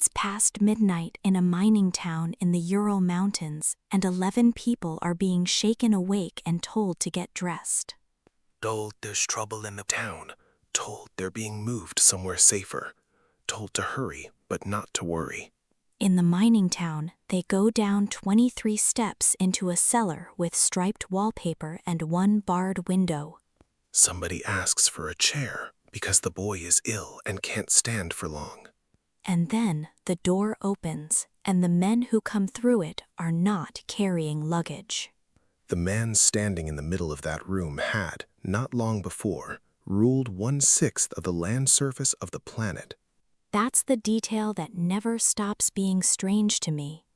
It's past midnight in a mining town in the Ural Mountains, and 11 people are being shaken awake and told to get dressed. Told there's trouble in the town. Told they're being moved somewhere safer. Told to hurry, but not to worry. In the mining town, they go down 23 steps into a cellar with striped wallpaper and one barred window. Somebody asks for a chair because the boy is ill and can't stand for long. And then the door opens, and the men who come through it are not carrying luggage. The man standing in the middle of that room had, not long before, ruled 1/6 of the land surface of the planet. That's the detail that never stops being strange to me.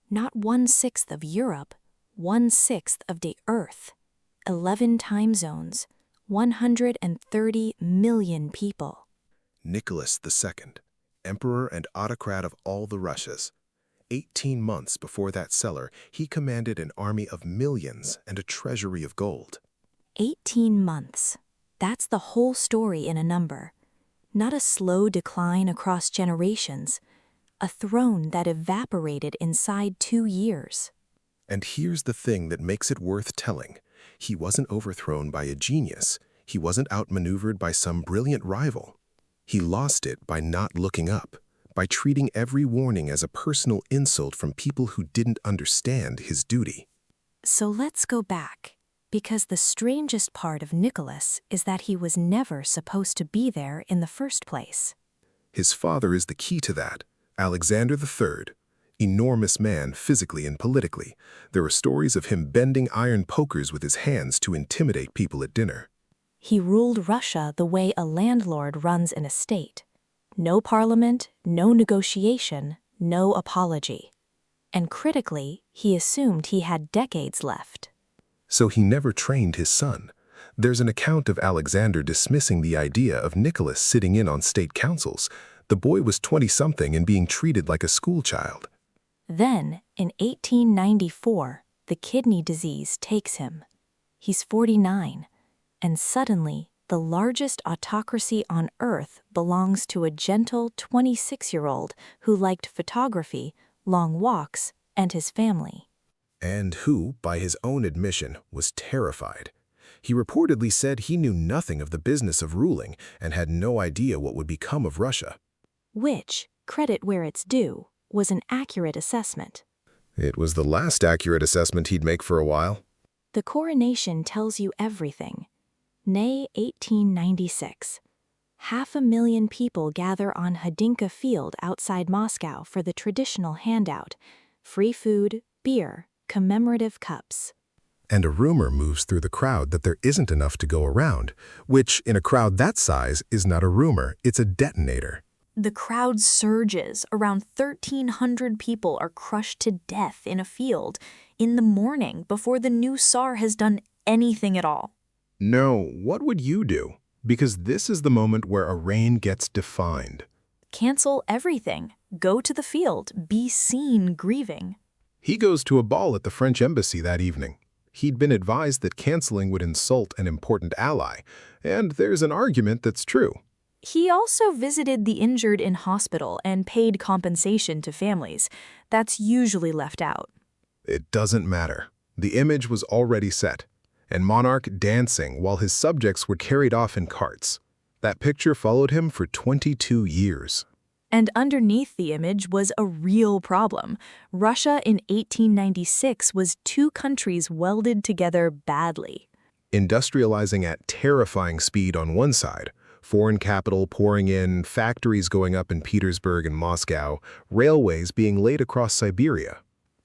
Not 1/6 of Europe, 1/6 of the Earth. 11 time zones, 130 million people. Nicholas II, emperor and autocrat of all the Russias. 18 months before that cellar, he commanded an army of millions and a treasury of gold. 18 months. That's the whole story in a number. Not a slow decline across generations. A throne that evaporated inside 2 years. And here's the thing that makes it worth telling. He wasn't overthrown by a genius. He wasn't outmaneuvered by some brilliant rival. He lost it by not looking up, by treating every warning as a personal insult from people who didn't understand his duty. So let's go back, because the strangest part of Nicholas is that he was never supposed to be there in the first place. His father is the key to that, Alexander III. Enormous man physically and politically. There are stories of him bending iron pokers with his hands to intimidate people at dinner. He ruled Russia the way a landlord runs an estate. No parliament, no negotiation, no apology. And critically, he assumed he had decades left. So he never trained his son. There's an account of Alexander dismissing the idea of Nicholas sitting in on state councils. The boy was 20-something and being treated like a schoolchild. Then, in 1894, the kidney disease takes him. He's 49, and suddenly, the largest autocracy on Earth belongs to a gentle 26-year-old who liked photography, long walks, and his family. And who, by his own admission, was terrified. He reportedly said he knew nothing of the business of ruling and had no idea what would become of Russia. Which, credit where it's due, was an accurate assessment. It was the last accurate assessment he'd make for a while. The coronation tells you everything. May 1896. 500,000 people gather on Hadinka Field outside Moscow for the traditional handout: free food, beer, commemorative cups. And a rumor moves through the crowd that there isn't enough to go around, which, in a crowd that size, is not a rumor, it's a detonator. The crowd surges. Around 1,300 people are crushed to death in a field in the morning before the new Tsar has done anything at all. No, what would you do? Because this is the moment where a reign gets defined. Cancel everything. Go to the field. Be seen grieving. He goes to a ball at the French embassy that evening. He'd been advised that canceling would insult an important ally, and there's an argument that's true. He also visited the injured in hospital and paid compensation to families. That's usually left out. It doesn't matter. The image was already set, and monarch dancing while his subjects were carried off in carts. That picture followed him for 22 years. And underneath the image was a real problem. Russia in 1896 was 2 countries welded together badly. Industrializing at terrifying speed on one side, foreign capital pouring in, factories going up in Petersburg and Moscow, railways being laid across Siberia.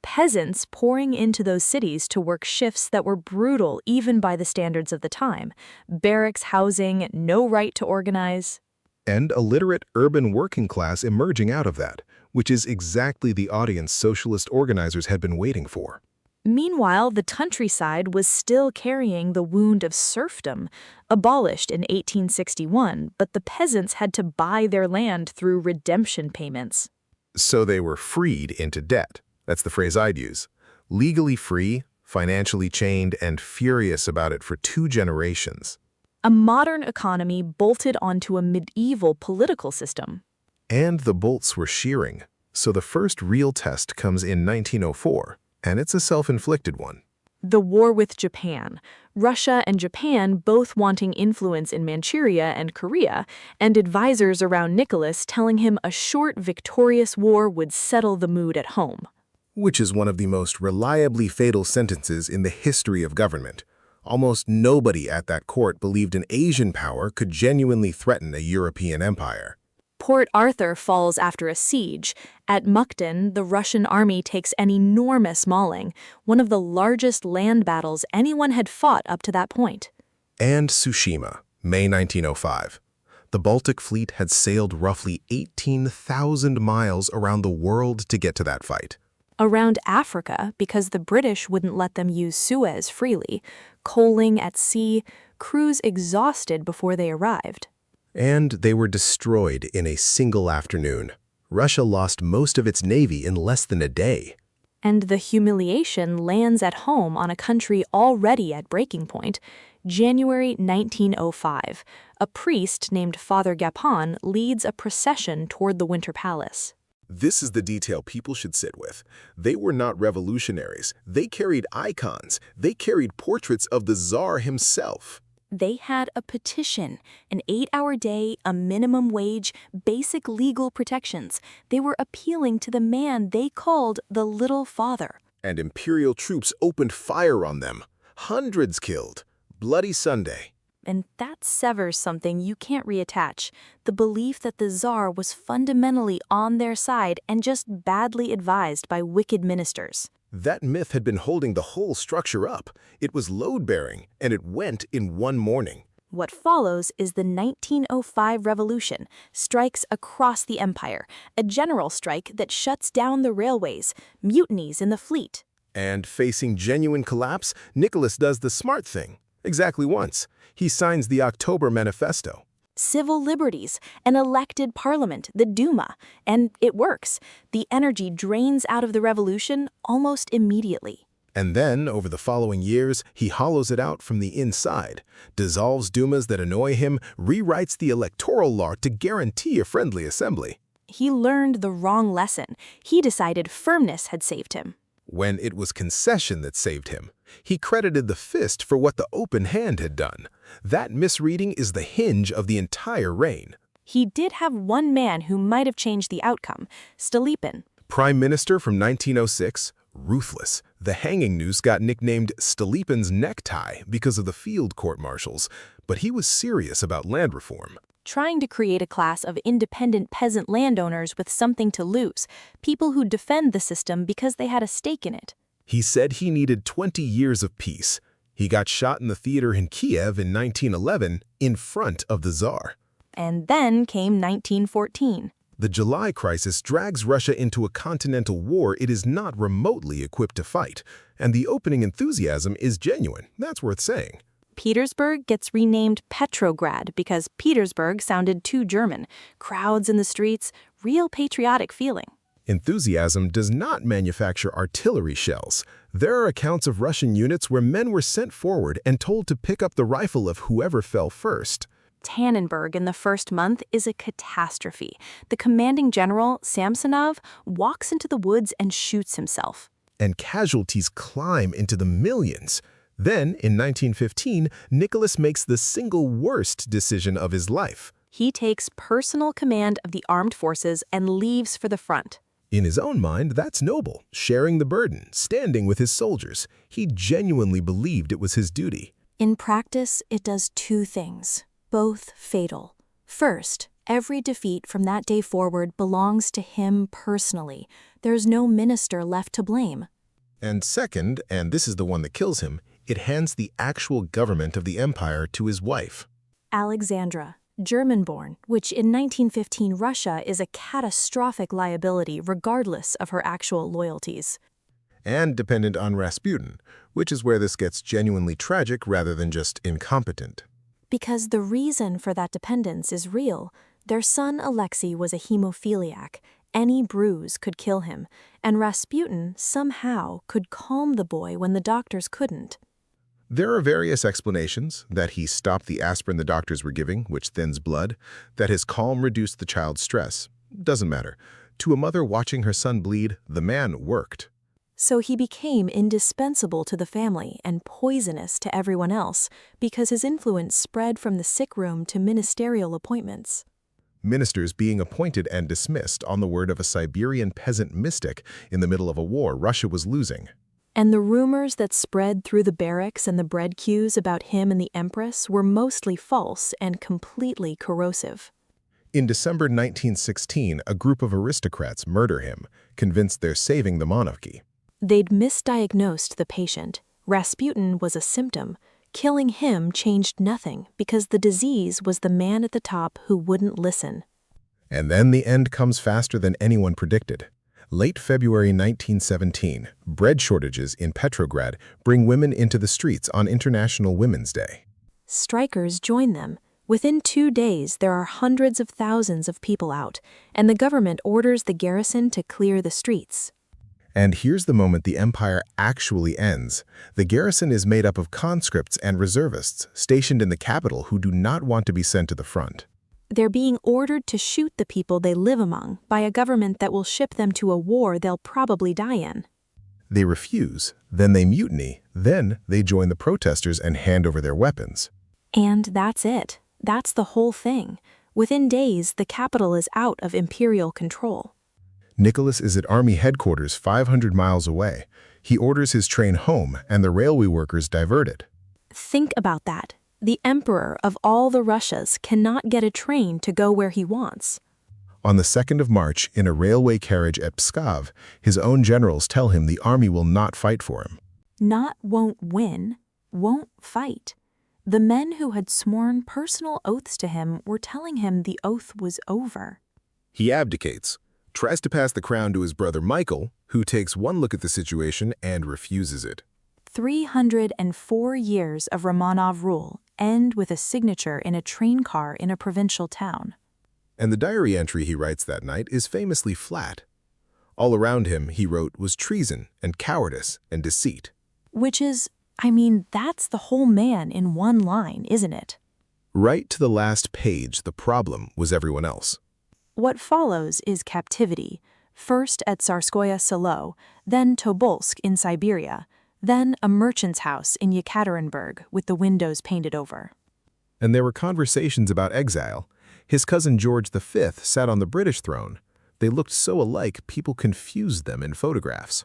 Peasants pouring into those cities to work shifts that were brutal even by the standards of the time. Barracks housing, no right to organize. And a literate urban working class emerging out of that, which is exactly the audience socialist organizers had been waiting for. Meanwhile, the countryside was still carrying the wound of serfdom, abolished in 1861, but the peasants had to buy their land through redemption payments. So they were freed into debt. That's the phrase I'd use. Legally free, financially chained, and furious about it for 2 generations. A modern economy bolted onto a medieval political system. And the bolts were shearing. So the first real test comes in 1904, and it's a self-inflicted one. The war with Japan. Russia and Japan both wanting influence in Manchuria and Korea, and advisors around Nicholas telling him a short, victorious war would settle the mood at home. Which is one of the most reliably fatal sentences in the history of government. Almost nobody at that court believed an Asian power could genuinely threaten a European empire. Port Arthur falls after a siege. At Mukden, the Russian army takes an enormous mauling, one of the largest land battles anyone had fought up to that point. And Tsushima, May 1905. The Baltic fleet had sailed roughly 18,000 miles around the world to get to that fight. Around Africa, because the British wouldn't let them use Suez freely, coaling at sea, crews exhausted before they arrived. And they were destroyed in a single afternoon. Russia lost most of its navy in less than a day. And the humiliation lands at home on a country already at breaking point. January 1905, a priest named Father Gapon leads a procession toward the Winter Palace. This is the detail people should sit with. They were not revolutionaries. They carried icons. They carried portraits of the Tsar himself. They had a petition, an 8-hour day, a minimum wage, basic legal protections. They were appealing to the man they called the Little Father. And imperial troops opened fire on them. Hundreds killed. Bloody Sunday. And that severs something you can't reattach, the belief that the Tsar was fundamentally on their side and just badly advised by wicked ministers. That myth had been holding the whole structure up. It was load-bearing, and it went in one morning. What follows is the 1905 revolution, strikes across the empire, a general strike that shuts down the railways, mutinies in the fleet. And facing genuine collapse, Nicholas does the smart thing. Exactly once. He signs the October Manifesto. Civil liberties, an elected parliament, the Duma, and it works. The energy drains out of the revolution almost immediately. And then, over the following years, he hollows it out from the inside, dissolves Dumas that annoy him, rewrites the electoral law to guarantee a friendly assembly. He learned the wrong lesson. He decided firmness had saved him. When it was concession that saved him, he credited the fist for what the open hand had done. That misreading is the hinge of the entire reign. He did have one man who might have changed the outcome, Stolypin. Prime Minister from 1906, ruthless. The hanging noose got nicknamed Stolypin's necktie because of the field court-martials, but he was serious about land reform. Trying to create a class of independent peasant landowners with something to lose, people who defend the system because they had a stake in it. He said he needed 20 years of peace. He got shot in the theater in Kiev in 1911 in front of the Tsar. And then came 1914. The July crisis drags Russia into a continental war it is not remotely equipped to fight, and the opening enthusiasm is genuine, that's worth saying. Petersburg gets renamed Petrograd because Petersburg sounded too German. Crowds in the streets, real patriotic feeling. Enthusiasm does not manufacture artillery shells. There are accounts of Russian units where men were sent forward and told to pick up the rifle of whoever fell first. Tannenberg in the first month is a catastrophe. The commanding general, Samsonov, walks into the woods and shoots himself. And casualties climb into the millions. Then, in 1915, Nicholas makes the single worst decision of his life. He takes personal command of the armed forces and leaves for the front. In his own mind, that's noble, sharing the burden, standing with his soldiers. He genuinely believed it was his duty. In practice, it does two things, both fatal. First, every defeat from that day forward belongs to him personally. There's no minister left to blame. And second, and this is the one that kills him, it hands the actual government of the empire to his wife. Alexandra, German-born, which in 1915 Russia is a catastrophic liability regardless of her actual loyalties. And dependent on Rasputin, which is where this gets genuinely tragic rather than just incompetent. Because the reason for that dependence is real. Their son Alexei was a hemophiliac. Any bruise could kill him, and Rasputin somehow could calm the boy when the doctors couldn't. There are various explanations, that he stopped the aspirin the doctors were giving, which thins blood, that his calm reduced the child's stress. Doesn't matter. To a mother watching her son bleed, the man worked. So he became indispensable to the family and poisonous to everyone else because his influence spread from the sick room to ministerial appointments. Ministers being appointed and dismissed on the word of a Siberian peasant mystic in the middle of a war Russia was losing. And the rumors that spread through the barracks and the bread queues about him and the Empress were mostly false and completely corrosive. In December 1916, a group of aristocrats murder him, convinced they're saving the monarchy. They'd misdiagnosed the patient. Rasputin was a symptom. Killing him changed nothing because the disease was the man at the top who wouldn't listen. And then the end comes faster than anyone predicted. Late February 1917, bread shortages in Petrograd bring women into the streets on International Women's Day. Strikers join them. Within 2 days, there are hundreds of thousands of people out, and the government orders the garrison to clear the streets. And here's the moment the empire actually ends. The garrison is made up of conscripts and reservists stationed in the capital who do not want to be sent to the front. They're being ordered to shoot the people they live among by a government that will ship them to a war they'll probably die in. They refuse, then they mutiny, then they join the protesters and hand over their weapons. And that's it. That's the whole thing. Within days, the capital is out of imperial control. Nicholas is at army headquarters 500 miles away. He orders his train home and the railway workers diverted. Think about that. The emperor of all the Russias cannot get a train to go where he wants. On the 2nd of March, in a railway carriage at Pskov, his own generals tell him the army will not fight for him. Not won't win, won't fight. The men who had sworn personal oaths to him were telling him the oath was over. He abdicates, tries to pass the crown to his brother Michael, who takes one look at the situation and refuses it. 304 years of Romanov rule end with a signature in a train car in a provincial town. And the diary entry he writes that night is famously flat. All around him, he wrote, was treason and cowardice and deceit. Which is, that's the whole man in one line, isn't it? Right to the last page, the problem was everyone else. What follows is captivity, first at Tsarskoye Selo, then Tobolsk in Siberia, then a merchant's house in Yekaterinburg with the windows painted over. And there were conversations about exile. His cousin George V sat on the British throne. They looked so alike, people confused them in photographs.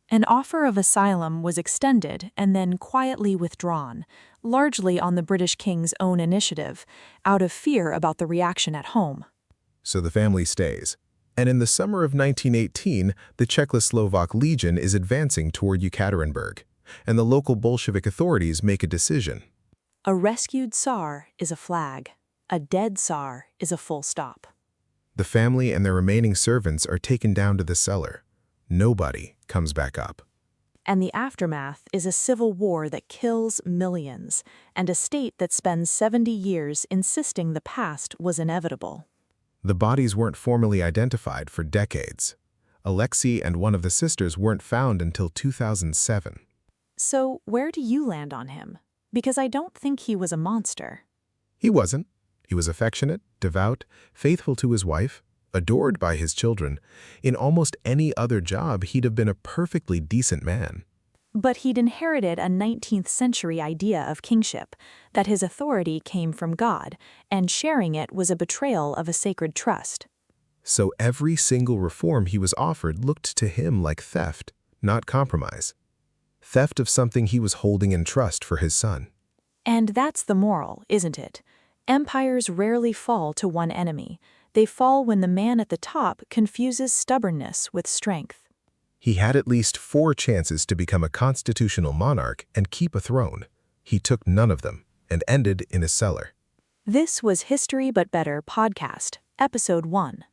An offer of asylum was extended and then quietly withdrawn, largely on the British king's own initiative, out of fear about the reaction at home. So the family stays. And in the summer of 1918, the Czechoslovak Legion is advancing toward Yekaterinburg, and the local Bolshevik authorities make a decision. A rescued Tsar is a flag. A dead Tsar is a full stop. The family and their remaining servants are taken down to the cellar. Nobody comes back up. And the aftermath is a civil war that kills millions, and a state that spends 70 years insisting the past was inevitable. The bodies weren't formally identified for decades. Alexei and one of the sisters weren't found until 2007. So where do you land on him? Because I don't think he was a monster. He wasn't. He was affectionate, devout, faithful to his wife, adored by his children. In almost any other job, he'd have been a perfectly decent man. But he'd inherited a 19th century idea of kingship, that his authority came from God, and sharing it was a betrayal of a sacred trust. So every single reform he was offered looked to him like theft, not compromise. Theft of something he was holding in trust for his son. And that's the moral, isn't it? Empires rarely fall to one enemy. They fall when the man at the top confuses stubbornness with strength. He had at least 4 chances to become a constitutional monarch and keep a throne. He took none of them and ended in a cellar. This was History But Better podcast, Episode 1.